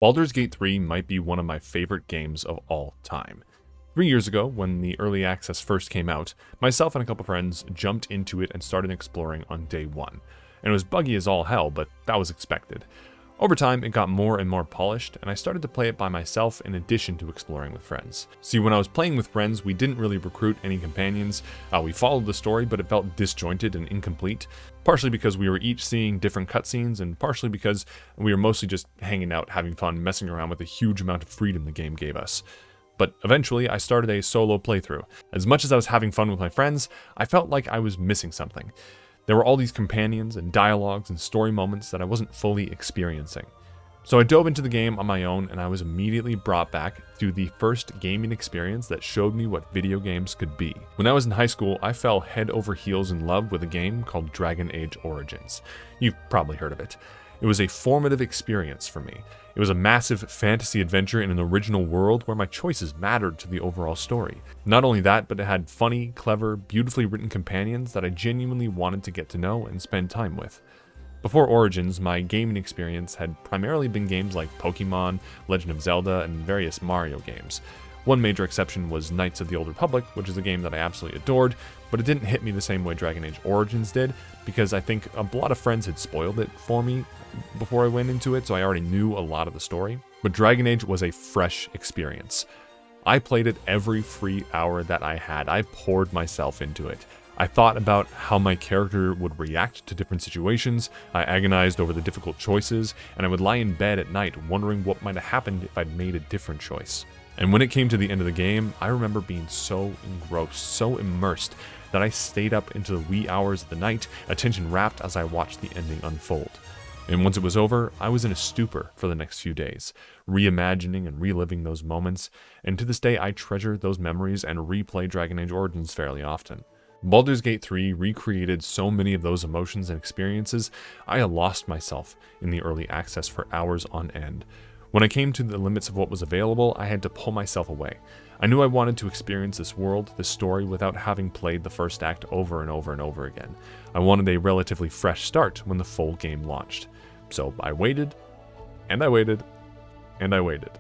Baldur's Gate 3 might be one of my favorite games of all time. 3 years ago, when the early access first came out, myself and a couple friends jumped into it and started exploring on day one. And it was buggy as all hell, but that was expected. Over time, it got more and more polished, and I started to play it by myself in addition to exploring with friends. See, when I was playing with friends, we didn't really recruit any companions. We followed the story, but it felt disjointed and incomplete, partially because we were each seeing different cutscenes, and partially because we were mostly just hanging out, having fun, messing around with the huge amount of freedom the game gave us. But eventually, I started a solo playthrough. As much as I was having fun with my friends, I felt like I was missing something. There were all these companions and dialogues and story moments that I wasn't fully experiencing. So I dove into the game on my own, and I was immediately brought back to the first gaming experience that showed me what video games could be. When I was in high school, I fell head over heels in love with a game called Dragon Age Origins. You've probably heard of it. It was a formative experience for me. It was a massive fantasy adventure in an original world where my choices mattered to the overall story. Not only that, but it had funny, clever, beautifully written companions that I genuinely wanted to get to know and spend time with. Before Origins, my gaming experience had primarily been games like Pokemon, Legend of Zelda, and various Mario games. One major exception was Knights of the Old Republic, which is a game that I absolutely adored, but it didn't hit me the same way Dragon Age Origins did, because I think a lot of friends had spoiled it for me before I went into it, so I already knew a lot of the story. But Dragon Age was a fresh experience. I played it every free hour that I had. I poured myself into it. I thought about how my character would react to different situations, I agonized over the difficult choices, and I would lie in bed at night wondering what might have happened if I'd made a different choice. And when it came to the end of the game, I remember being so engrossed, so immersed, that I stayed up into the wee hours of the night, attention rapt as I watched the ending unfold. And once it was over, I was in a stupor for the next few days, reimagining and reliving those moments, and to this day I treasure those memories and replay Dragon Age Origins fairly often. Baldur's Gate 3 recreated so many of those emotions and experiences, I lost myself in the early access for hours on end. When I came to the limits of what was available, I had to pull myself away. I knew I wanted to experience this world, this story, without having played the first act over and over and over again. I wanted a relatively fresh start when the full game launched. So I waited, and I waited, and I waited.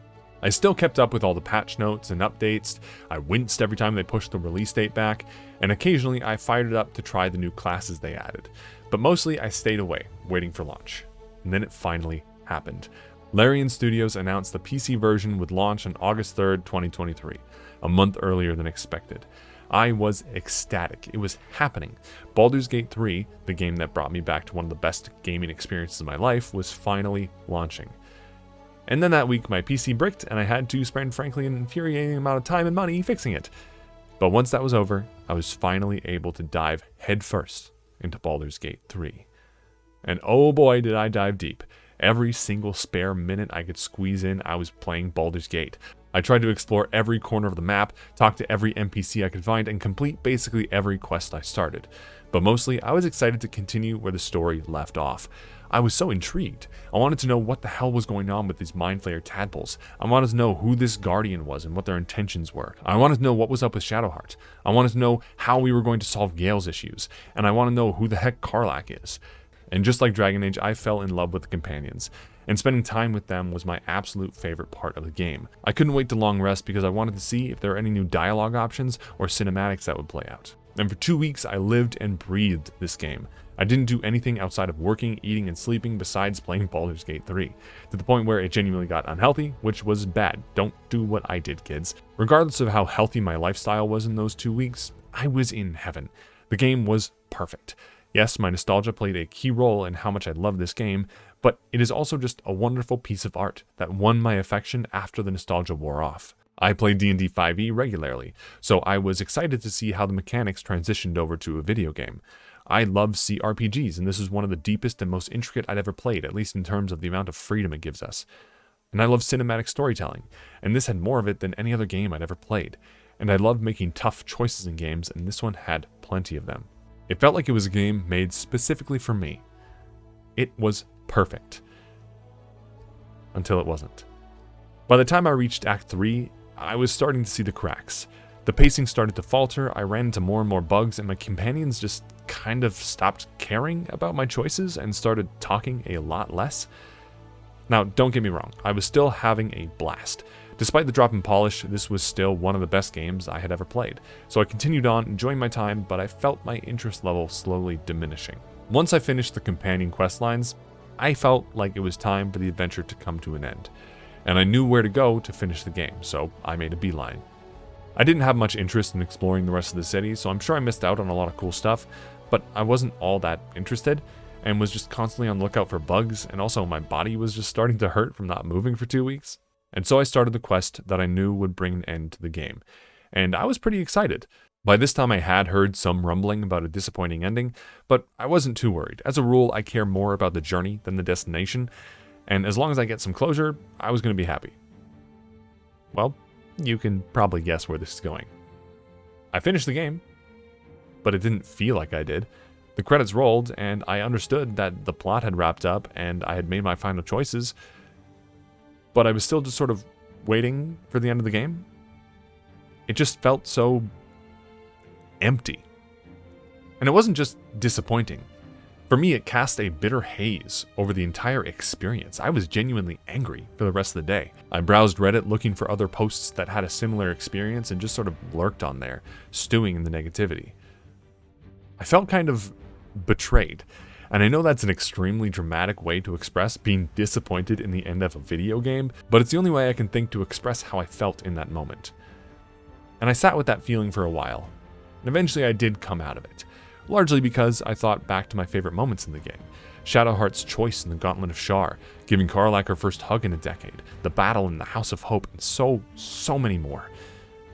I still kept up with all the patch notes and updates. I winced every time they pushed the release date back, and occasionally I fired it up to try the new classes they added. But mostly I stayed away, waiting for launch. And then it finally happened. Larian Studios announced the PC version would launch on August 3rd, 2023, a month earlier than expected. I was ecstatic. It was happening. Baldur's Gate 3, the game that brought me back to one of the best gaming experiences of my life, was finally launching. And then that week my PC bricked and I had to spend frankly an infuriating amount of time and money fixing it. But once that was over, I was finally able to dive headfirst into Baldur's Gate 3. And oh boy did I dive deep. Every single spare minute I could squeeze in, I was playing Baldur's Gate. I tried to explore every corner of the map, talk to every NPC I could find, and complete basically every quest I started. But mostly, I was excited to continue where the story left off. I was so intrigued. I wanted to know what the hell was going on with these Mind Flayer tadpoles. I wanted to know who this Guardian was and what their intentions were. I wanted to know what was up with Shadowheart. I wanted to know how we were going to solve Gale's issues. And I want to know who the heck Karlach is. And just like Dragon Age, I fell in love with the companions, and spending time with them was my absolute favorite part of the game. I couldn't wait to long rest because I wanted to see if there were any new dialogue options or cinematics that would play out. And for 2 weeks, I lived and breathed this game. I didn't do anything outside of working, eating, and sleeping besides playing Baldur's Gate 3, to the point where it genuinely got unhealthy, which was bad. Don't do what I did, kids. Regardless of how healthy my lifestyle was in those 2 weeks, I was in heaven. The game was perfect. Yes, my nostalgia played a key role in how much I love this game, but it is also just a wonderful piece of art that won my affection after the nostalgia wore off. I play D&D 5e regularly, so I was excited to see how the mechanics transitioned over to a video game. I love CRPGs, and this is one of the deepest and most intricate I'd ever played, at least in terms of the amount of freedom it gives us. And I love cinematic storytelling, and this had more of it than any other game I'd ever played. And I love making tough choices in games, and this one had plenty of them. It felt like it was a game made specifically for me. It was perfect. Until it wasn't. By the time I reached Act 3, I was starting to see the cracks. The pacing started to falter, I ran into more and more bugs, and my companions just kind of stopped caring about my choices and started talking a lot less. Now, don't get me wrong, I was still having a blast. Despite the drop in polish, this was still one of the best games I had ever played, so I continued on enjoying my time, but I felt my interest level slowly diminishing. Once I finished the companion quest lines, I felt like it was time for the adventure to come to an end, and I knew where to go to finish the game, so I made a beeline. I didn't have much interest in exploring the rest of the city, so I'm sure I missed out on a lot of cool stuff, but I wasn't all that interested, and was just constantly on the lookout for bugs, and also my body was just starting to hurt from not moving for 2 weeks. And so I started the quest that I knew would bring an end to the game, and I was pretty excited. By this time I had heard some rumbling about a disappointing ending, but I wasn't too worried. As a rule, I care more about the journey than the destination, and as long as I get some closure, I was going to be happy. Well, you can probably guess where this is going. I finished the game, but it didn't feel like I did. The credits rolled, and I understood that the plot had wrapped up and I had made my final choices, but I was still just sort of waiting for the end of the game. It just felt so empty. And it wasn't just disappointing. For me, it cast a bitter haze over the entire experience. I was genuinely angry for the rest of the day. I browsed Reddit looking for other posts that had a similar experience and just sort of lurked on there, stewing in the negativity. I felt kind of betrayed. And I know that's an extremely dramatic way to express being disappointed in the end of a video game, but it's the only way I can think to express how I felt in that moment. And I sat with that feeling for a while, and eventually I did come out of it, largely because I thought back to my favorite moments in the game. Shadowheart's choice in the Gauntlet of Shar, giving Karlach her first hug in a decade, the battle in the House of Hope, and so many more.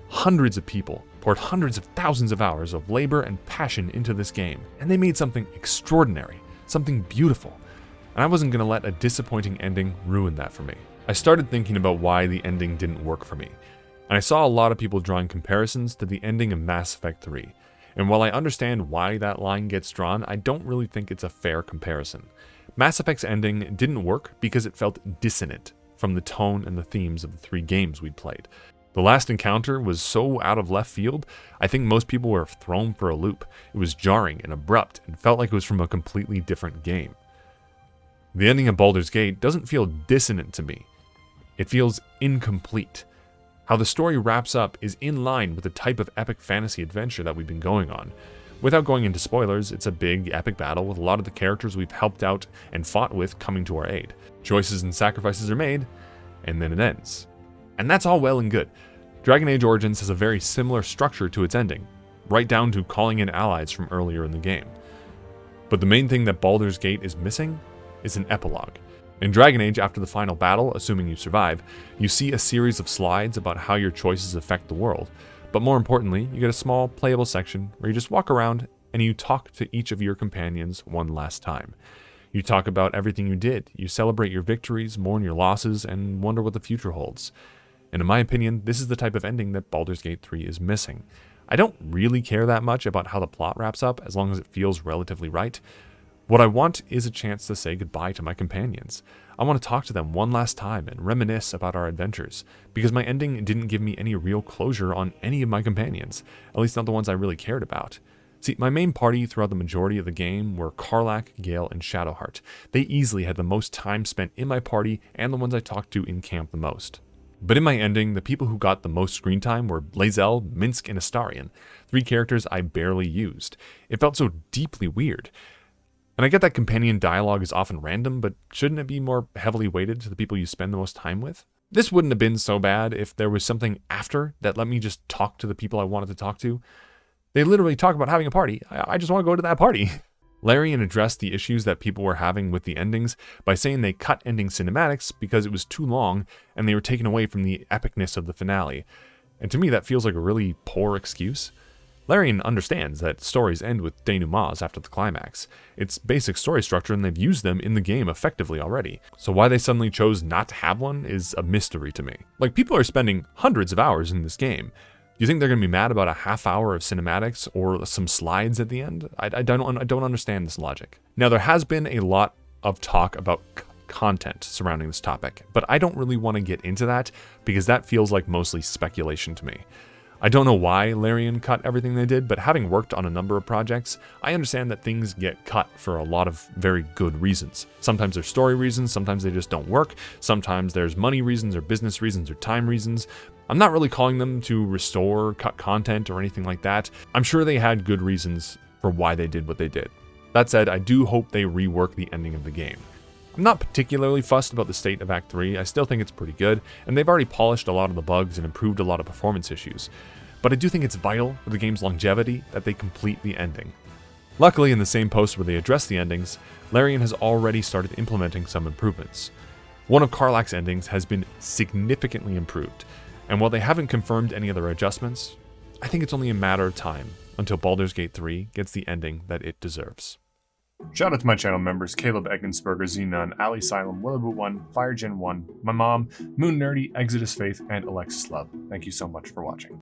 Hundreds of people poured hundreds of thousands of hours of labor and passion into this game, and they made something extraordinary. Something beautiful, and I wasn't going to let a disappointing ending ruin that for me. I started thinking about why the ending didn't work for me, and I saw a lot of people drawing comparisons to the ending of Mass Effect 3, and while I understand why that line gets drawn, I don't really think it's a fair comparison. Mass Effect's ending didn't work because it felt dissonant from the tone and the themes of the 3 games we'd played. The last encounter was so out of left field, I think most people were thrown for a loop. It was jarring and abrupt and felt like it was from a completely different game. The ending of Baldur's Gate doesn't feel dissonant to me. It feels incomplete. How the story wraps up is in line with the type of epic fantasy adventure that we've been going on. Without going into spoilers, it's a big, epic battle with a lot of the characters we've helped out and fought with coming to our aid. Choices and sacrifices are made, and then it ends. And that's all well and good. Dragon Age Origins has a very similar structure to its ending, right down to calling in allies from earlier in the game. But the main thing that Baldur's Gate is missing is an epilogue. In Dragon Age, after the final battle, assuming you survive, you see a series of slides about how your choices affect the world. But more importantly, you get a small, playable section where you just walk around and you talk to each of your companions one last time. You talk about everything you did, you celebrate your victories, mourn your losses, and wonder what the future holds. And in my opinion, this is the type of ending that Baldur's Gate 3 is missing. I don't really care that much about how the plot wraps up, as long as it feels relatively right. What I want is a chance to say goodbye to my companions. I want to talk to them one last time and reminisce about our adventures, because my ending didn't give me any real closure on any of my companions, at least not the ones I really cared about. See, my main party throughout the majority of the game were Karlach, Gale, and Shadowheart. They easily had the most time spent in my party and the ones I talked to in camp the most. But in my ending, the people who got the most screen time were Lae'zel, Minsk, and Astarion, 3 characters I barely used. It felt so deeply weird. And I get that companion dialogue is often random, but shouldn't it be more heavily weighted to the people you spend the most time with? This wouldn't have been so bad if there was something after that let me just talk to the people I wanted to talk to. They literally talk about having a party. I just want to go to that party. Larian addressed the issues that people were having with the endings by saying they cut ending cinematics because it was too long and they were taken away from the epicness of the finale. And to me, that feels like a really poor excuse. Larian understands that stories end with denouements after the climax. It's basic story structure and they've used them in the game effectively already. So why they suddenly chose not to have one is a mystery to me. Like, people are spending hundreds of hours in this game. Do you think they're going to be mad about a half hour of cinematics or some slides at the end? I don't understand this logic. Now, there has been a lot of talk about content surrounding this topic, but I don't really want to get into that because that feels like mostly speculation to me. I don't know why Larian cut everything they did, but having worked on a number of projects, I understand that things get cut for a lot of very good reasons. Sometimes there's story reasons, sometimes they just don't work, sometimes there's money reasons or business reasons or time reasons. I'm not really calling them to restore, cut content or anything like that. I'm sure they had good reasons for why they did what they did. That said, I do hope they rework the ending of the game. I'm not particularly fussed about the state of Act 3, I still think it's pretty good, and they've already polished a lot of the bugs and improved a lot of performance issues. But I do think it's vital for the game's longevity that they complete the ending. Luckily, in the same post where they address the endings, Larian has already started implementing some improvements. One of Karlach's endings has been significantly improved, and while they haven't confirmed any other adjustments, I think it's only a matter of time until Baldur's Gate 3 gets the ending that it deserves. Shout out to my channel members Caleb Eggensberger, Xenon, Ali Silem, Willowboot1, FireGen1, my mom, Moon Nerdy, Exodus Faith, and Alexis Love. Thank you so much for watching.